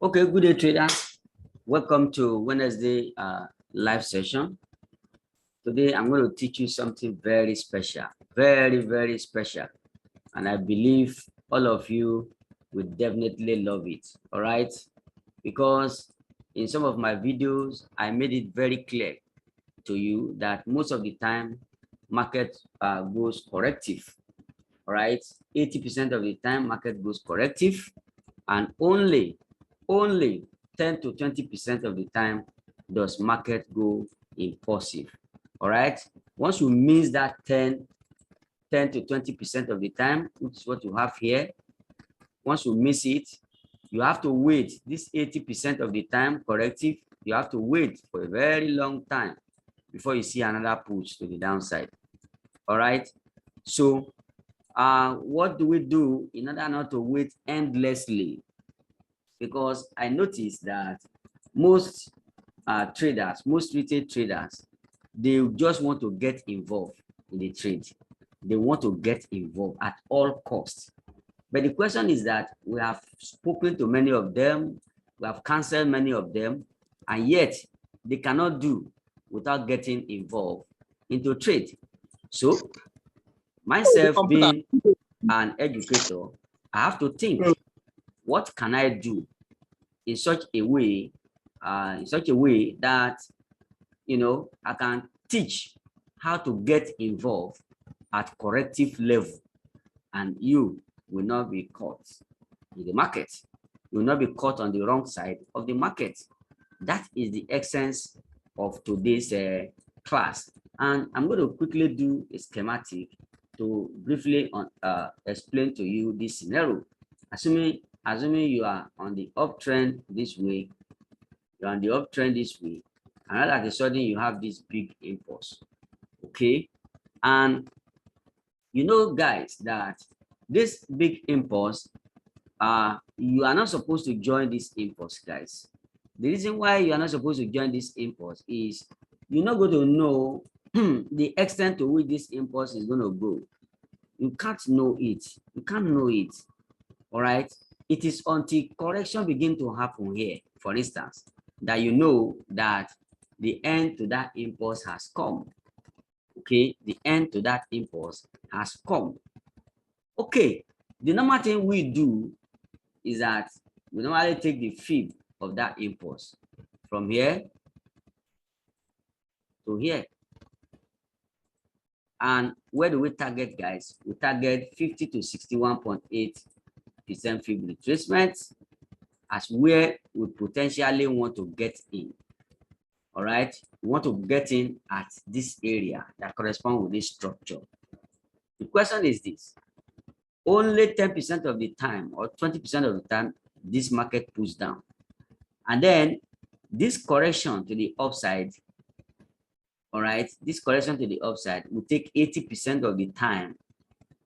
Okay, good day, traders. Welcome to Wednesday live session. Today, I'm going to teach you something very special, very special. And I believe all of you will definitely love it, all right? Because in some of my videos, I made it very clear to you that most of the time, market goes corrective, all right? 80% of the time, market goes corrective, and only 10 to 20% of the time does market go impulsive. All right. Once you miss that 10 to 20% of the time, which is what you have here, once you miss it, you have to wait. This 80% of the time corrective, you have to wait for a very long time before you see another push to the downside. All right. So what do we do in order not to wait endlessly? Because I noticed that most traders, most retail traders, they just want to get involved in the trade. They want to get involved at all costs. But the question is that we have spoken to many of them, we have canceled many of them, and yet they cannot do without getting involved into trade. So myself being an educator, I have to think, what can I do in such a way that I can teach how to get involved at corrective level, and you will not be caught in the market. You will not be caught on the wrong side of the market. That is the essence of today's class. And I'm going to quickly do a schematic to briefly explain to you this scenario. Assuming you are on the uptrend this week, you're on the uptrend this week, and all of a sudden you have this big impulse. Okay, and you know, guys, that this big impulse, you are not supposed to join this impulse, guys. The reason why you are not supposed to join this impulse is you're not going to know the extent to which this impulse is going to go. You can't know it. You can't know it. All right. It is until correction begin to happen here, for instance, that you know that the end to that impulse has come. Okay, the end to that impulse has come. Okay, the normal thing we do is that we normally take the fib of that impulse from here to here. And where do we target, guys? We target 50 to 61.8% fib retracement as where we potentially want to get in. All right, we want to get in at this area that corresponds with this structure. The question is this: only 10% of the time or 20% of the time this market pulls down, and then this correction to the upside, all right, this correction to the upside will take 80% of the time.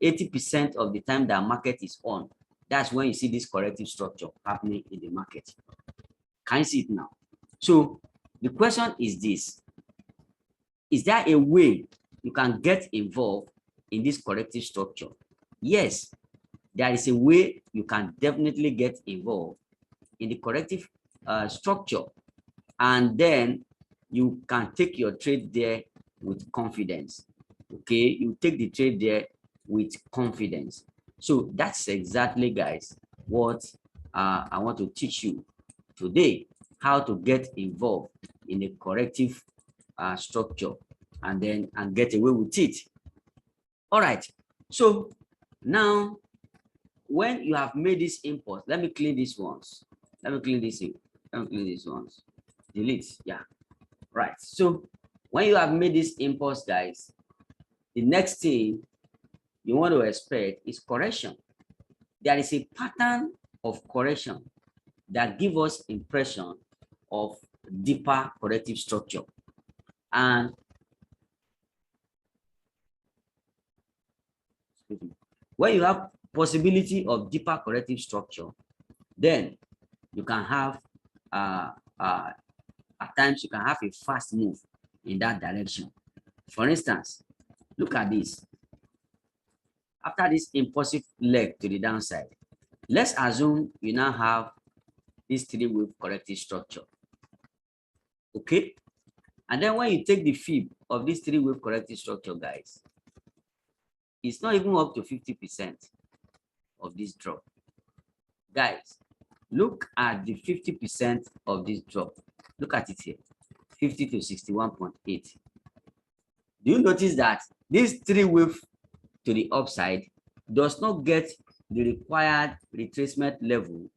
80% of the time that market is on, that's when you see this corrective structure happening in the market. Can you see it now? So the question is this: is there a way you can get involved in this corrective structure? Yes, there is a way you can definitely get involved in the corrective structure, and then you can take your trade there with confidence. Okay, you take the trade there with confidence. So that's exactly, guys, what I want to teach you today: how to get involved in a corrective structure and get away with it. All right, so now when you have made this impulse, let me clean these ones. Let me clean this in. Let me clean these ones. Delete. Yeah. Right. So when you have made this impulse, guys, the next thing you want to expect is correction. There is a pattern of correction that gives us impression of deeper corrective structure. And when you have possibility of deeper corrective structure, then you can have at times you can have a fast move in that direction. For instance, look at this. After this impulsive leg to the downside, let's assume you now have this three-wave corrective structure. Okay, and then when you take the fib of this three-wave corrective structure, guys, it's not even up to 50% of this drop. Guys, look at the 50% of this drop. Look at it here, 50 to 61.8. Do you notice that this three-wave to the upside does not get the required retracement level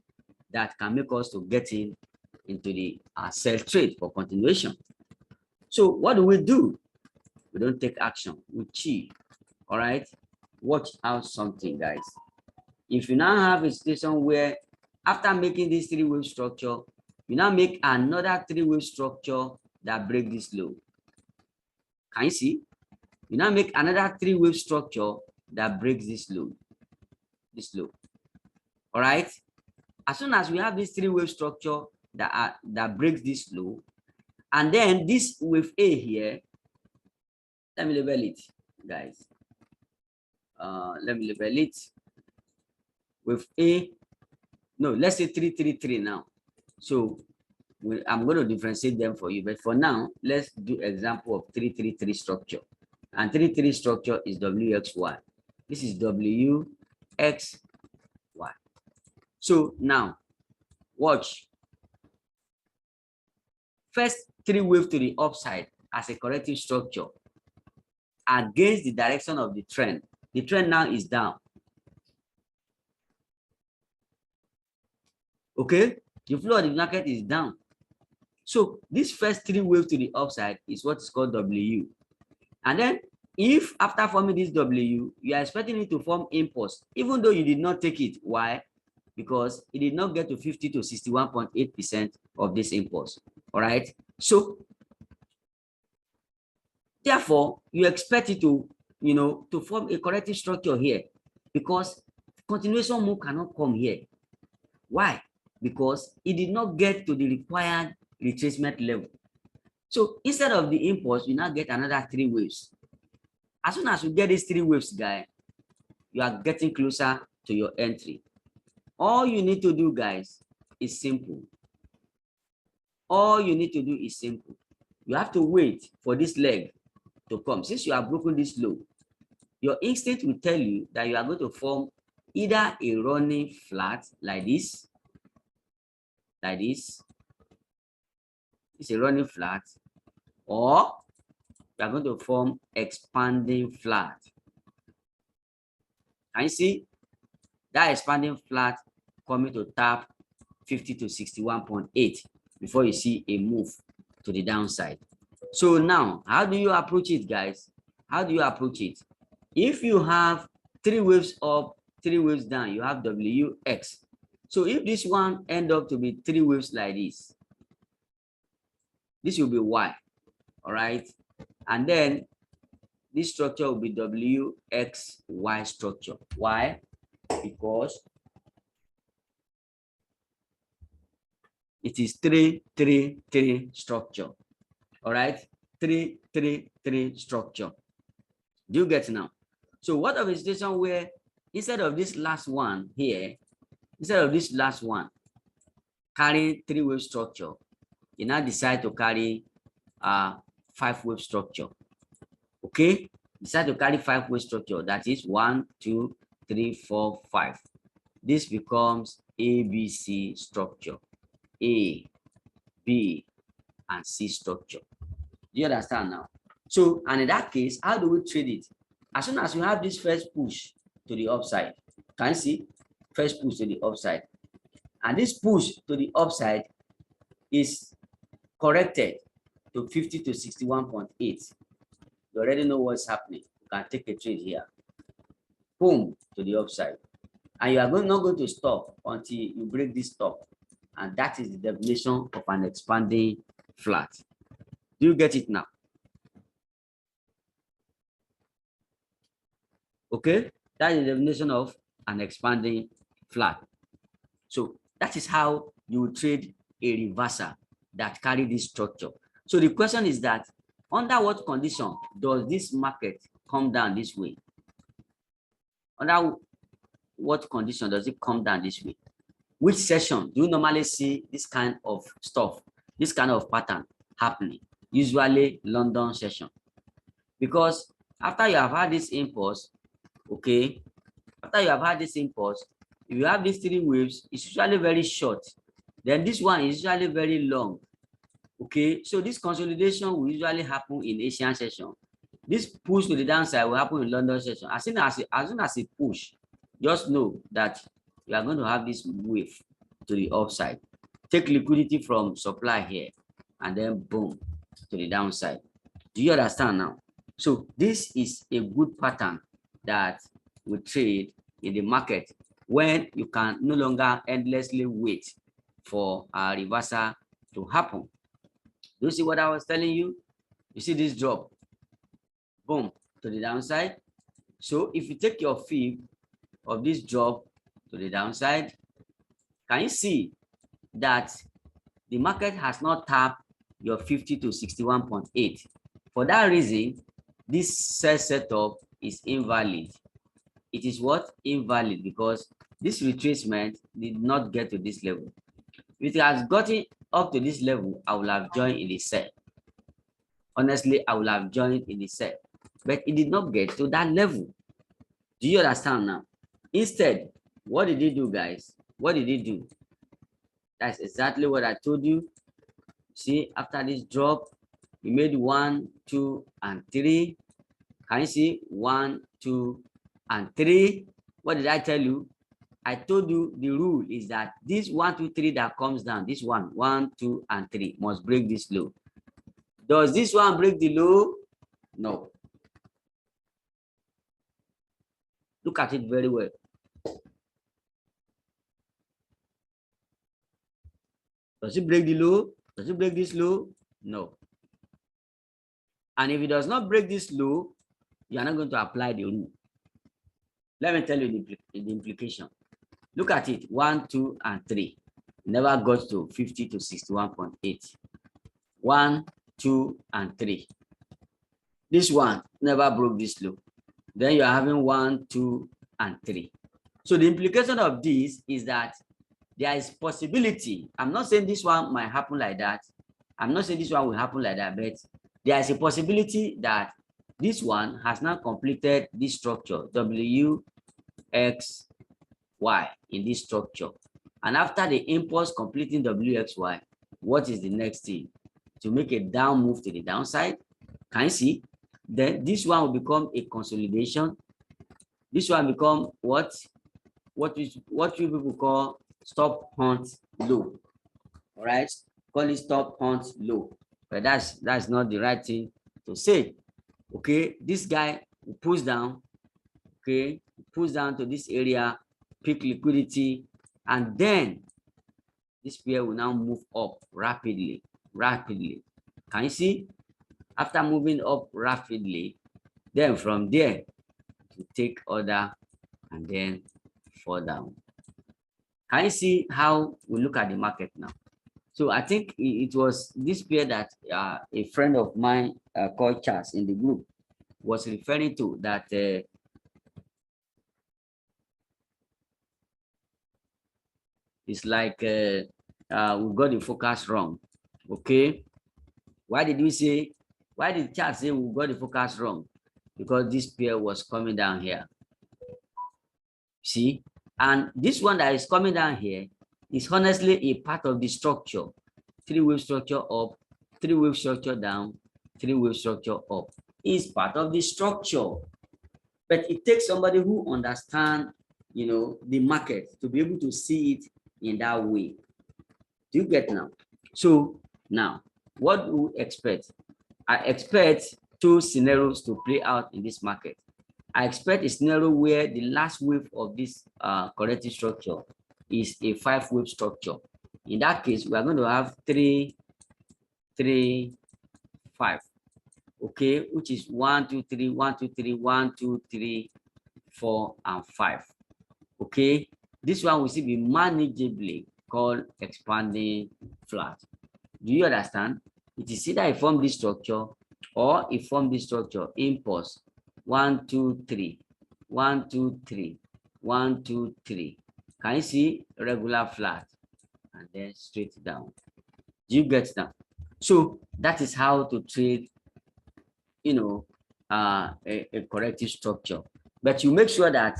that can make us to get into the sell trade for continuation? So what do? We don't take action, we chill. All right, watch out something, guys. If you now have a situation where after making this three-wave structure, you now make another three-wave structure that breaks this low. Can you see? You now make another three-wave structure that breaks this low. All right, as soon as we have this three-wave structure that breaks this low, and then this wave A here, let me label it, guys. Let me label it with A. No, let's say 333 now. So I'm going to differentiate them for you, but for now, let's do example of 333 structure. And 333 structure is WXY. This is WXY. So now, watch. First three wave to the upside as a corrective structure against the direction of the trend. The trend now is down. Okay, the flow of the market is down. So this first three wave to the upside is what is called W. And then if after forming this W, you are expecting it to form impulse, even though you did not take it. Why? Because it did not get to 50 to 61.8% of this impulse. All right. So therefore, you expect it to, to form a corrective structure here, because continuation move cannot come here. Why? Because it did not get to the required retracement level. So instead of the impulse, you now get another three waves. As soon as you get these three waves, guys, you are getting closer to your entry. All you need to do, guys, is simple. All you need to do is simple. You have to wait for this leg to come. Since you have broken this low, your instinct will tell you that you are going to form either a running flat like this, it's a running flat, or you are going to form expanding flat. Can you see that expanding flat coming to tap 50 to 61.8 before you see a move to the downside? So now, how do you approach it, guys? How do you approach it? If you have three waves up, three waves down, you have WX. So if this one end up to be three waves like this will be Y. All right, and then this structure will be WXY structure. Why? Because it is 3-3-3 structure. All right, 3-3-3 structure. Do you get now? So what of a situation where instead of this last one here, carrying three-wave structure, you now decide to carry five-wave structure. Okay, decide to carry five-wave structure. That is 1, 2, 3, 4, 5. This becomes ABC structure. A, B, and C structure. Do you understand now? So, and in that case, how do we trade it? As soon as you have this first push to the upside, can you see? First push to the upside. And this push to the upside is corrected to 50 to 61.8. You already know what's happening. You can take a trade here. Boom, to the upside. And you are not going to stop until you break this top. And that is the definition of an expanding flat. Do you get it now? Okay, that is the definition of an expanding flat. So that is how you trade a reversal that carry this structure. So the question is that under what condition does this market come down this way? Under what condition does it come down this way? Which session do you normally see this kind of stuff, this kind of pattern happening? Usually London session. Because after you have had this impulse, okay, after you have had this impulse, if you have these three waves, it's usually very short. Then this one is usually very long. Okay, so this consolidation will usually happen in Asian session. This push to the downside will happen in London session. As soon as it push, just know that you are going to have this wave to the upside. Take liquidity from supply here, and then boom to the downside. Do you understand now? So this is a good pattern that we trade in the market when you can no longer endlessly wait for a reversal to happen. Do you see what I was telling you? You see this drop, boom, to the downside. So if you take your fib of this drop to the downside, can you see that the market has not tapped your 50 to 61.8? For that reason, this sell setup is invalid. It is what? Invalid, because this retracement did not get to this level. If it has gotten up to this level, I will have joined in the sell. Honestly, I will have joined in the sell, but it did not get to that level. Do you understand now? Instead, what did he do, guys? What did he do? That's exactly what I told you. See, after this drop, we made 1, 2, and 3. Can you see 1, 2, and 3? What did I tell you? I told you the rule is that this 1, 2, 3 that comes down, this 1, 2, and 3 must break this low. Does this one break the low? No. Look at it very well. Does it break the low? Does it break this low? No. And if it does not break this low, you are not going to apply the rule. Let me tell you the implication. Look at it, 1, 2, and 3. Never got to 50 to 61.8. 1, 2, and 3. This one never broke this low. Then you are having 1, 2, and 3. So the implication of this is that there is possibility. I'm not saying this one might happen like that. I'm not saying this one will happen like that, but there is a possibility that this one has now completed this structure, WXY, in this structure. And after the impulse completing WXY, what is the next thing? To make a down move to the downside. Can you see? Then this one will become a consolidation. This one become what you people call stop hunt low. All right, call it stop hunt low, but that's not the right thing to say. Okay, this guy pulls down. Okay, pulls down to this area, pick liquidity, and then this pair will now move up rapidly. Can you see? After moving up rapidly, then from there to take order and then fall down. Can you see how we look at the market now? So I think it was this pair that a friend of mine called Charles in the group was referring to, that it's like we got the focus wrong. Okay, why did Charles say we got the focus wrong? Because this pair was coming down here. See, and this one that is coming down here is honestly a part of the structure. 3-wave structure up, 3-wave structure down, 3-wave structure up. Is part of the structure. But it takes somebody who understands, the market to be able to see it in that way. Do you get now? So now, what do we expect? I expect 2 scenarios to play out in this market. I expect a scenario where the last wave of this corrective structure is a 5-wave structure. In that case, we are going to have 3, 3, 5. Okay, which is 1, 2, 3, 1, 2, 3, 1, 2, 3, 4, and 5. Okay, this one will still be manageably called expanding flat. Do you understand? It is either I form this structure or I form this structure, impulse 1, 2, 3, 1, 2, 3, 1, 2, 3. Can you see regular flat, and then straight down. Do you get that? So that is how to trade, you know, a corrective structure. But you make sure that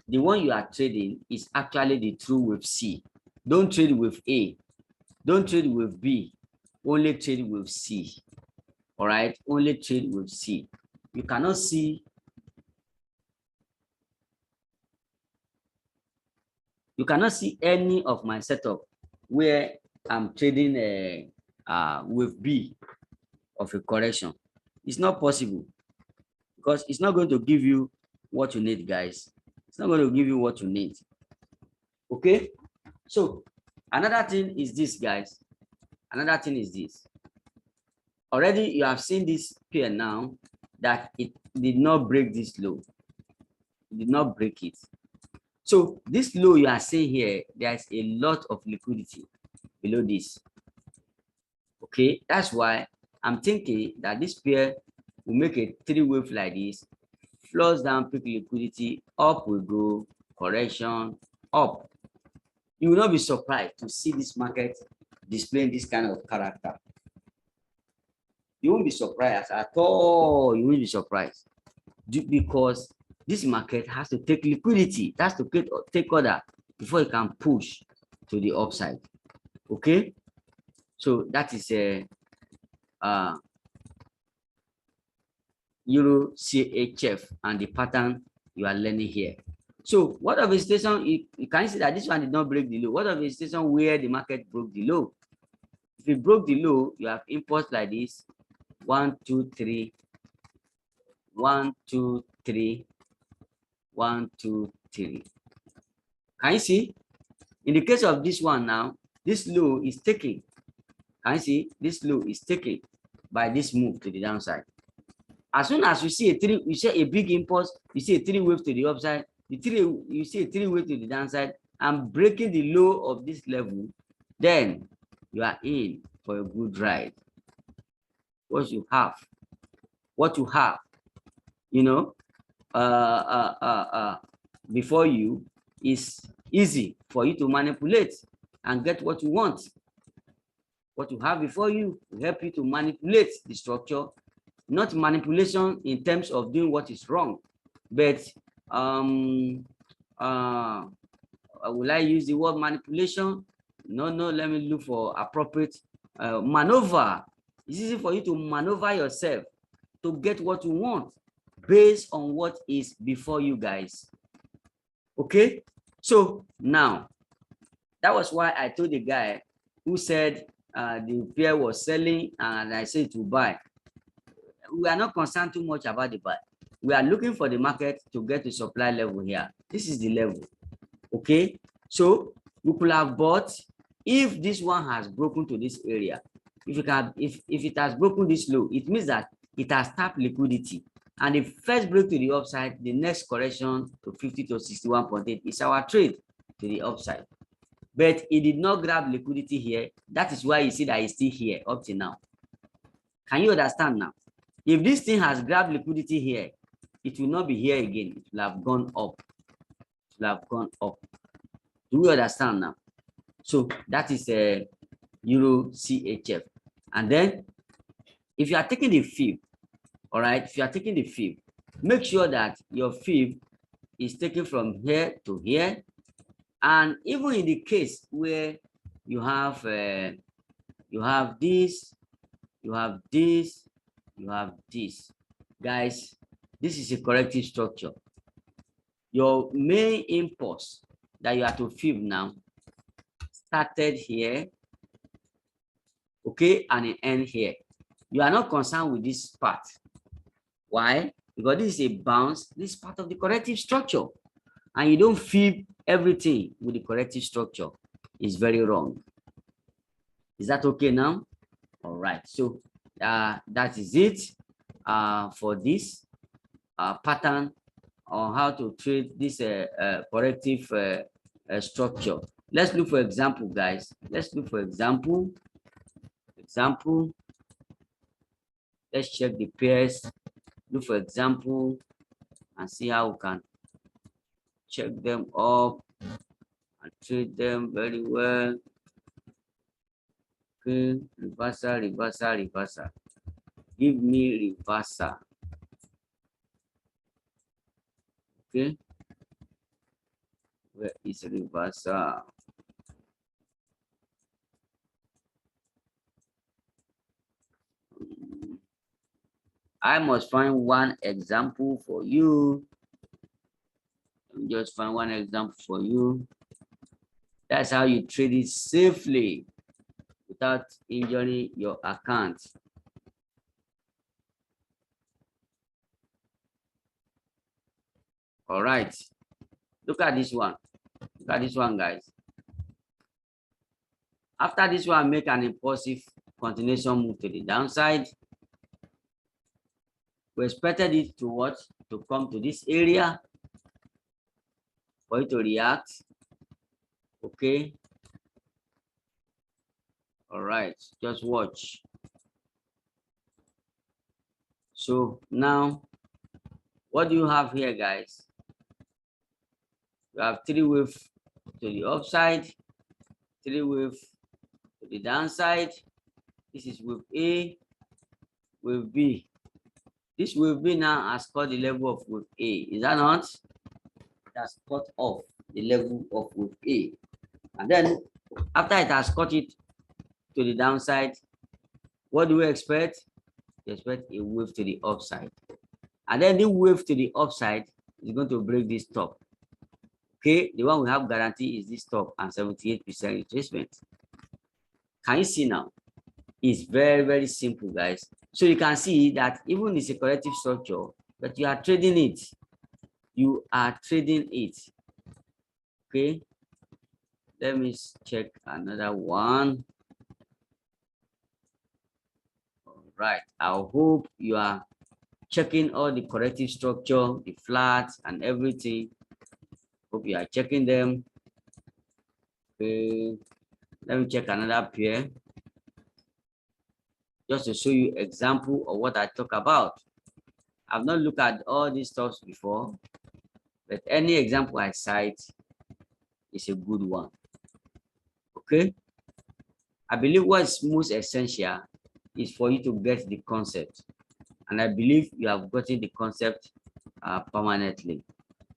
the one you are trading is actually the true wave C. Don't trade with A. Don't trade with B. Only trade with C. All right, only trade with C. You cannot see. You cannot see any of my setup where I'm trading with B of a correction. It's not possible, because it's not going to give you what you need, guys. It's not going to give you what you need. Okay, so another thing is this, guys. Another thing is this. Already you have seen this pair now, that it did not break this low. It did not break it. So this low you are seeing here, there's a lot of liquidity below this. Okay, that's why I'm thinking that this pair will make a three wave like this, flush down, pick liquidity, up we go, correction, up. You will not be surprised to see this market displaying this kind of character. You won't be surprised at all. You won't be surprised, because this market has to take liquidity. It has to take order before it can push to the upside. Okay, so that is a Euro CHF and the pattern you are learning here. So what of a station, you can see that this one did not break the low. What of a station where the market broke the low? If it broke the low, you have impulse like this, 1 2 3, 1 2 3, 1 2 3. Can you see? In the case of this one now, this low is taken. Can you see? This low is taken by this move to the downside. As soon as you see you see a big impulse, you see a three wave to the upside, you see a three wave to the downside, and breaking the low of this level, then you are in for a good ride. What you have, you know, before you is easy for you to manipulate and get what you want. What you have before you will help you to manipulate the structure. Not manipulation in terms of doing what is wrong, but will I use the word manipulation? No, let me look for appropriate maneuver. It's easy for you to maneuver yourself to get what you want based on what is before you, guys. Okay, so now that was why I told the guy who said the pair was selling and I said to buy. We are not concerned too much about the buy. We are looking for the market to get to supply level here. This is the level. Okay, so we could have bought if this one has broken to this area. If it has broken this low, it means that it has tapped liquidity. And the first break to the upside, the next correction to 50 to 61.8 is our trade to the upside. But it did not grab liquidity here. That is why you see that it's still here up to now. Can you understand now? If this thing has grabbed liquidity here, it will not be here again. It will have gone up. It will have gone up. Do you understand now? So that is a Euro CHF. And then if you are taking the fib, all right, if you are taking the fib, make sure that your fib is taken from here to here. And even in the case where you have this, you have this, you have this, guys, this is a corrective structure. Your main impulse that you have to fib now started here, okay, and it end here. You are not concerned with this part. Why? Because this is a bounce. This is part of the corrective structure, and you don't fib everything with the corrective structure. It's very wrong. Is that okay now? All right, so that is it for this pattern on how to trade this corrective structure. Let's look for example, guys. Let's look for example. Let's check the pairs. Look for example and see how we can check them up and trade them very well. Okay, reversal, reversal, reversal. Give me reversal. Okay, where is reversal? I must find one example for you. Just find one example for you. That's how you trade it safely without injuring your account. All right. Look at this one. Look at this one, guys. After this one, make an impulsive continuation move to the downside. We expected it to what? To come to this area for it to react. Okay. All right. Just watch. So now, what do you have here, guys? You have 3 waves to the upside, 3 waves to the downside. This is wave A, wave B. This wave B now has cut the level of wave A. Is that not? It has cut off the level of wave A. And then after it has cut it to the downside, what do we expect? We expect a wave to the upside. And then the wave to the upside is going to break this top. Okay, the one we have guarantee is this top and 78% retracement. Can you see now? It's very, very simple, guys. So you can see that even it's a corrective structure, but you are trading it. You are trading it. Okay. Let me check another one. All right. I hope you are checking all the corrective structure, the flats and everything. Hope you are checking them. Okay. Let me check another pair, just to show you example of what I talk about. I've not looked at all these stuff before, but any example I cite is a good one. Okay. I believe what's most essential is for you to get the concept. And I believe you have gotten the concept permanently,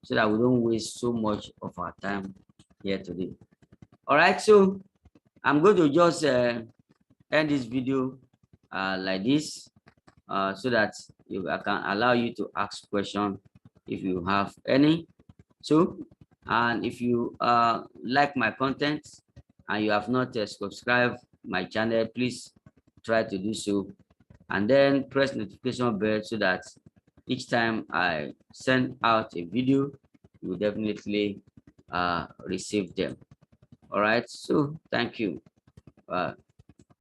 so that we don't waste so much of our time here today. All right, so I'm going to just end this video like this, so that I can allow you to ask questions if you have any. So, and if you like my content and you have not subscribed my channel, please try to do so, and then press notification bell so that each time I send out a video, you will definitely receive them. All right, so thank you.